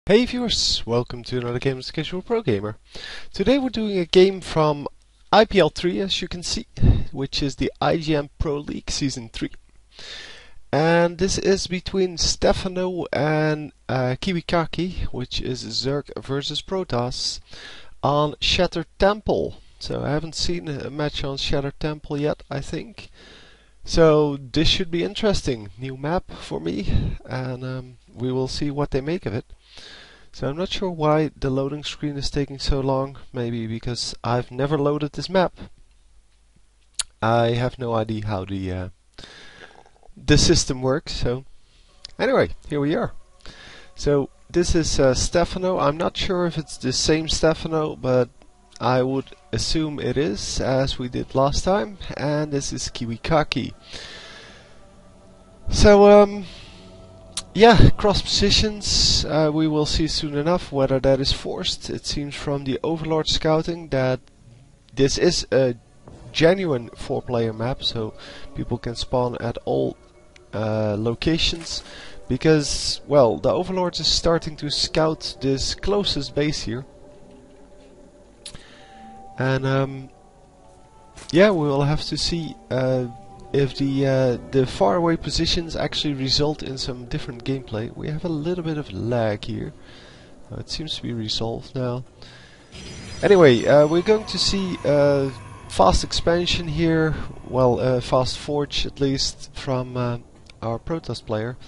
Hey viewers, welcome to another game as Casual Pro Gamer. Today we're doing a game from IPL3, as you can see, which is the IGN Pro League Season 3. And this is between Stephano and Kiwikaki, which is Zerg versus Protoss, on Shattered Temple. So I haven't seen a match on Shattered Temple yet, I think. So this should be interesting. New map for me, and we will see what they make of it. So I'm not sure why the loading screen is taking so long. Maybe because I've never loaded this map. I have no idea how the system works. So anyway, here we are. So this is Stephano. I'm not sure if it's the same Stephano, but I would assume it is, as we did last time. And this is Kiwikaki. So yeah, cross positions, we will see soon enough whether that is forced. It seems from the Overlord scouting that this is a genuine 4-player map, so people can spawn at all locations. Because, well, the Overlord is starting to scout this closest base here. And yeah, we will have to see if the faraway positions actually result in some different gameplay. We have a little bit of lag here. It seems to be resolved now. Anyway, we're going to see fast expansion here. Well, fast forge at least from our Protoss player.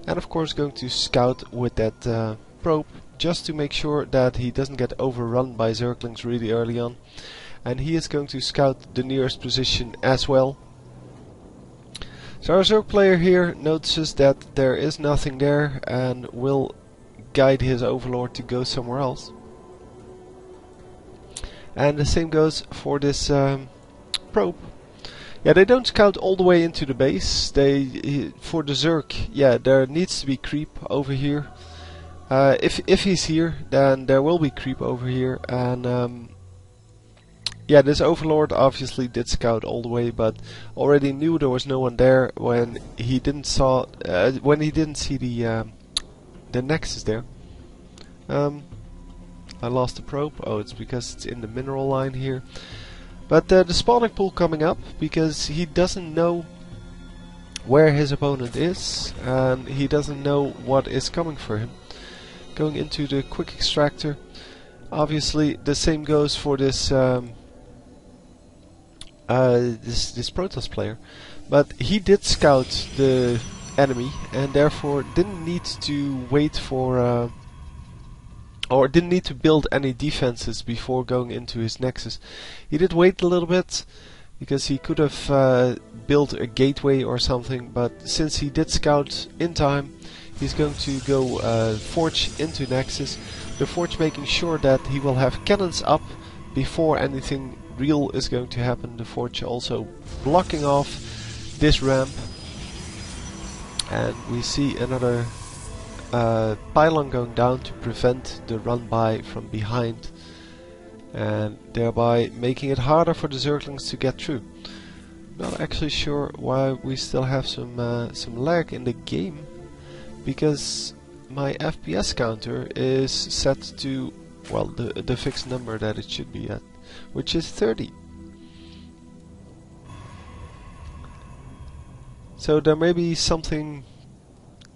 And of course going to scout with that probe, just to make sure that he doesn't get overrun by Zerglings really early on. And he is going to scout the nearest position as well. So our Zerg player here notices that there is nothing there and will guide his Overlord to go somewhere else. And the same goes for this probe. Yeah, they don't scout all the way into the base. For the Zerg, yeah, there needs to be creep over here. If he's here, then there will be creep over here, and yeah, this Overlord obviously did scout all the way, but already knew there was no one there when he didn't see the nexus there. I lost the probe. Oh, it's because it's in the mineral line here. But the spawning pool coming up, because he doesn't know where his opponent is, and he doesn't know what is coming for him. Going into the quick extractor. Obviously, the same goes for this this Protoss player, but he did scout the enemy and therefore didn't need to wait for or didn't need to build any defenses before going into his nexus. He did wait a little bit because he could have built a gateway or something, but since he did scout in time, he's going to go forge into nexus. The forge making sure that he will have cannons up before anything real is going to happen. The forge also blocking off this ramp, and we see another pylon going down to prevent the run by from behind, and thereby making it harder for the Zerglings to get through. Not actually sure why we still have some lag in the game, because my FPS counter is set to, well, the fixed number that it should be at, which is 30. So there may be something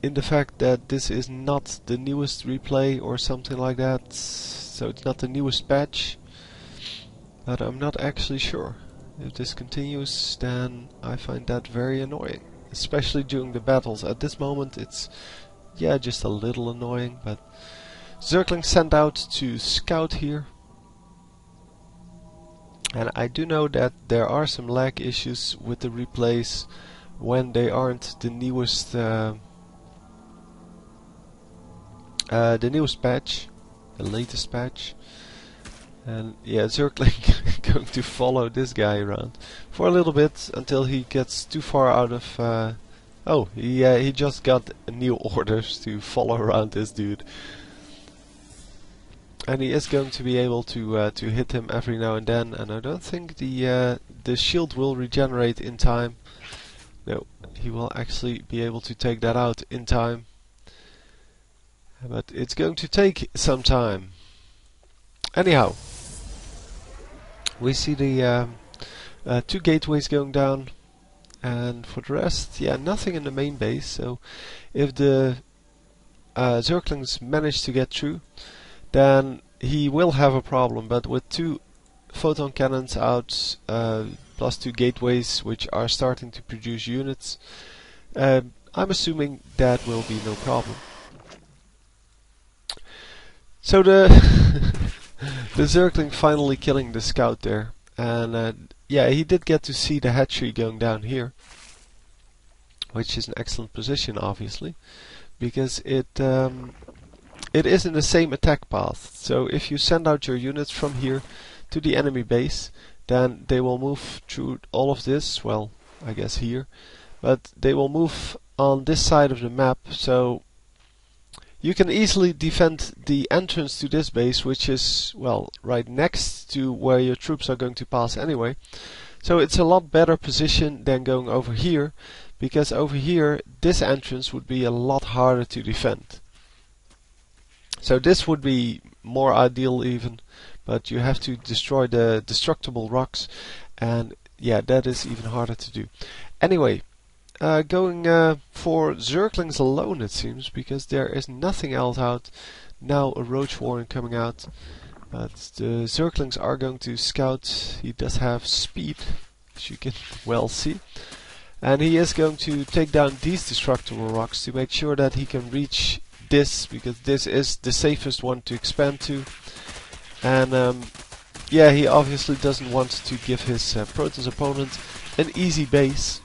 in the fact that this is not the newest replay or something like that, so it's not the newest patch, but I'm not actually sure. If this continues, then I find that very annoying, especially during the battles. At this moment it's, yeah, just a little annoying, but Zerglings sent out to scout here. And I do know that there are some lag issues with the replays when they aren't the newest patch, the latest patch. And yeah, Zergling going to follow this guy around for a little bit until he gets too far out of. Oh, he just got new orders to follow around this dude. And he is going to be able to hit him every now and then, and I don't think the shield will regenerate in time. No, he will actually be able to take that out in time. But it's going to take some time. Anyhow, we see the 2 gateways going down. And for the rest, yeah, nothing in the main base. So if the Zerglings manage to get through, then he will have a problem. But with 2 photon cannons out, plus 2 gateways which are starting to produce units, I'm assuming that will be no problem. So the the Zergling finally killing the scout there, and yeah, he did get to see the hatchery going down here, which is an excellent position, obviously, because it is in the same attack path. So if you send out your units from here to the enemy base, then they will move through all of this. Well, I guess here, but they will move on this side of the map. So you can easily defend the entrance to this base, which is, well, right next to where your troops are going to pass anyway. So it's a lot better position than going over here, because over here this entrance would be a lot harder to defend. So this would be more ideal even, but you have to destroy the destructible rocks, and yeah, that is even harder to do. Anyway, going for Zerglings alone, it seems, because there is nothing else out. Now a Roach Warren coming out, but the Zerglings are going to scout. He does have speed, as you can well see, and he is going to take down these destructible rocks to make sure that he can reach this, because this is the safest one to expand to. And yeah, he obviously doesn't want to give his Protoss opponent an easy base.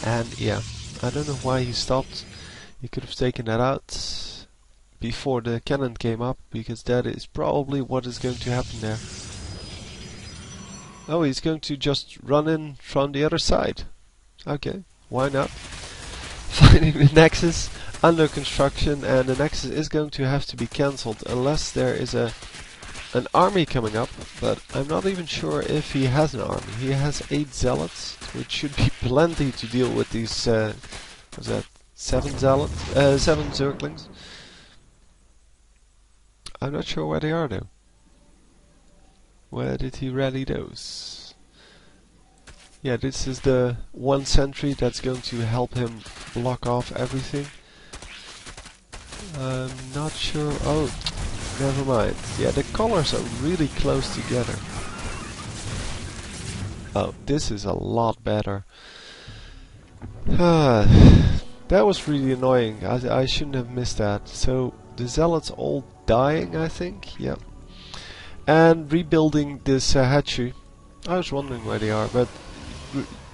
And yeah, I don't know why he stopped. He could have taken that out before the cannon came up, because that is probably what is going to happen there. Oh, he's going to just run in from the other side. Okay, why not? Finding the Nexus under construction, and the Nexus is going to have to be cancelled unless there is an army coming up, but I'm not even sure if he has an army. He has 8 zealots, which should be plenty to deal with these, what's that, 7 zealots? 7 Zerglings. I'm not sure where they are though. Where did he rally those? Yeah, this is the 1 sentry that's going to help him block off everything. I'm not sure. Oh, never mind. Yeah, the colors are really close together. Oh, this is a lot better. That was really annoying. I shouldn't have missed that. So the zealots all dying, I think. Yeah. And rebuilding this hatchery. I was wondering where they are, but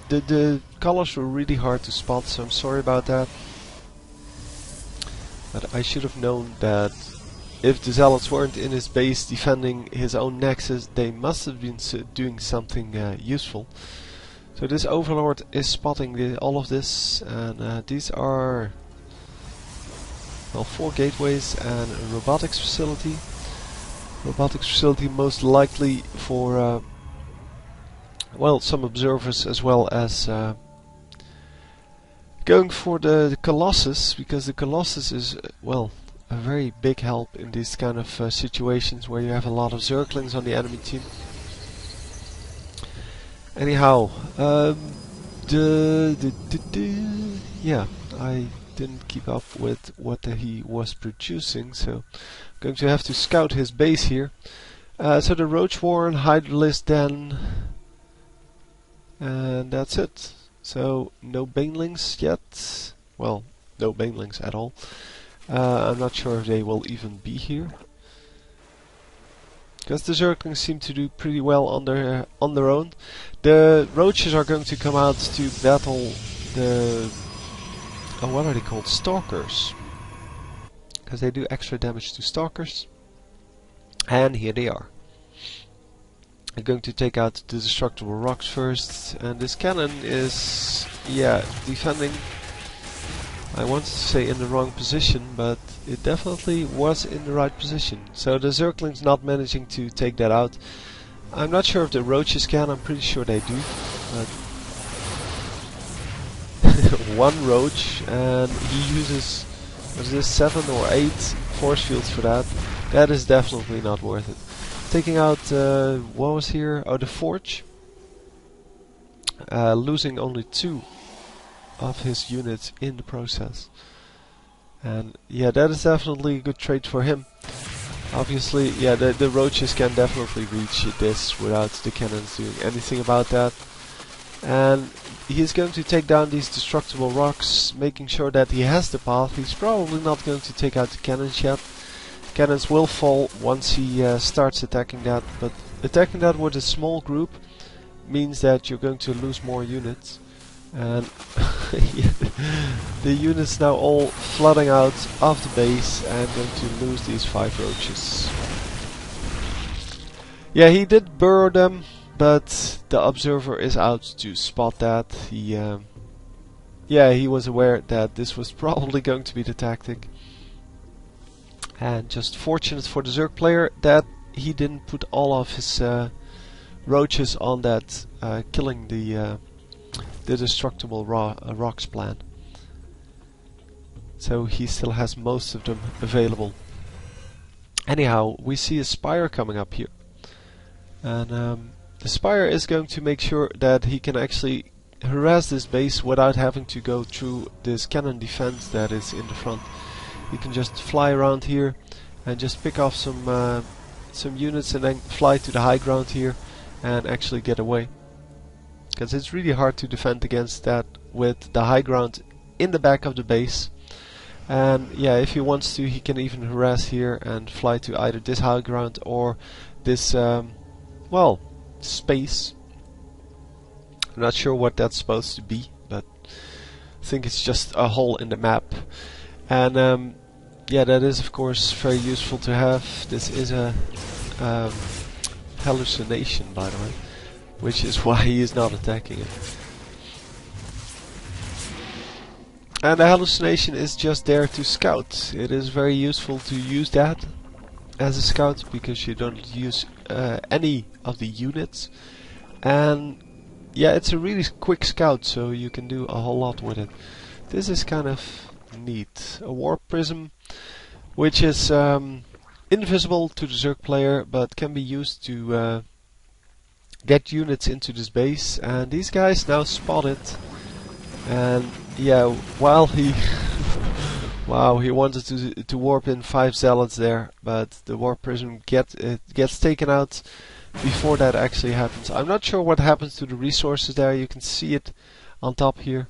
the colors were really hard to spot, so I'm sorry about that. But I should have known that if the zealots weren't in his base defending his own nexus, they must have been doing something useful. So this overlord is spotting all of this, and these are, well, 4 gateways and a robotics facility. Robotics facility most likely for well, some observers, as well as going for the Colossus, because the Colossus is, well, a very big help in these kind of situations where you have a lot of Zerglings on the enemy team. Anyhow, yeah, I didn't keep up with what he was producing, so I'm going to have to scout his base here. So the Roach Warren, Hydralisk Den, and that's it. So no banelings yet. Well, no banelings at all. I'm not sure if they will even be here, because the Zerglings seem to do pretty well on their own. The Roaches are going to come out to battle the what are they called? Stalkers, because they do extra damage to Stalkers. And here they are. I'm going to take out the destructible rocks first, and this cannon is, yeah, defending. I wanted to say in the wrong position, but it definitely was in the right position. So the Zerglings not managing to take that out. I'm not sure if the Roaches can, I'm pretty sure they do. But one roach, and he uses, what is this, 7 or 8 force fields for that. That is definitely not worth it. Taking out, what was here? Oh, the forge. Losing only 2 of his units in the process. And yeah, that is definitely a good trade for him. Obviously, yeah, the roaches can definitely reach this without the cannons doing anything about that. And he's going to take down these destructible rocks, making sure that he has the path. He's probably not going to take out the cannons yet. Cannons will fall once he starts attacking that, but attacking that with a small group means that you're going to lose more units. And the units now all flooding out of the base and going to lose these 5 roaches. Yeah, he did burrow them, but the observer is out to spot that. He was aware that this was probably going to be the tactic. And just fortunate for the Zerg player that he didn't put all of his roaches on that killing the destructible rocks plan. So he still has most of them available. Anyhow, we see a spire coming up here. And the spire is going to make sure that he can actually harass this base without having to go through this cannon defense that is in the front. You can just fly around here and just pick off some units and then fly to the high ground here and actually get away. Because it's really hard to defend against that with the high ground in the back of the base. And yeah, if he wants to, he can even harass here and fly to either this high ground or this, well, space. I'm not sure what that's supposed to be, but I think it's just a hole in the map. And yeah, that is of course very useful to have. This is a hallucination, by the way, which is why he is not attacking it. And the hallucination is just there to scout. It is very useful to use that as a scout because you don't use any of the units. And yeah, it's a really quick scout, so you can do a whole lot with it. This is kind of neat. A warp prism, which is invisible to the Zerg player, but can be used to get units into this base. And these guys now spot it. And yeah, while he wow, he wanted to warp in 5 zealots there, but the warp prism gets taken out before that actually happens. I'm not sure what happens to the resources there. You can see it on top here.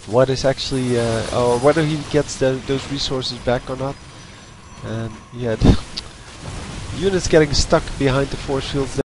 What is actually, or whether he gets those resources back or not. And yeah, the units getting stuck behind the force fields there.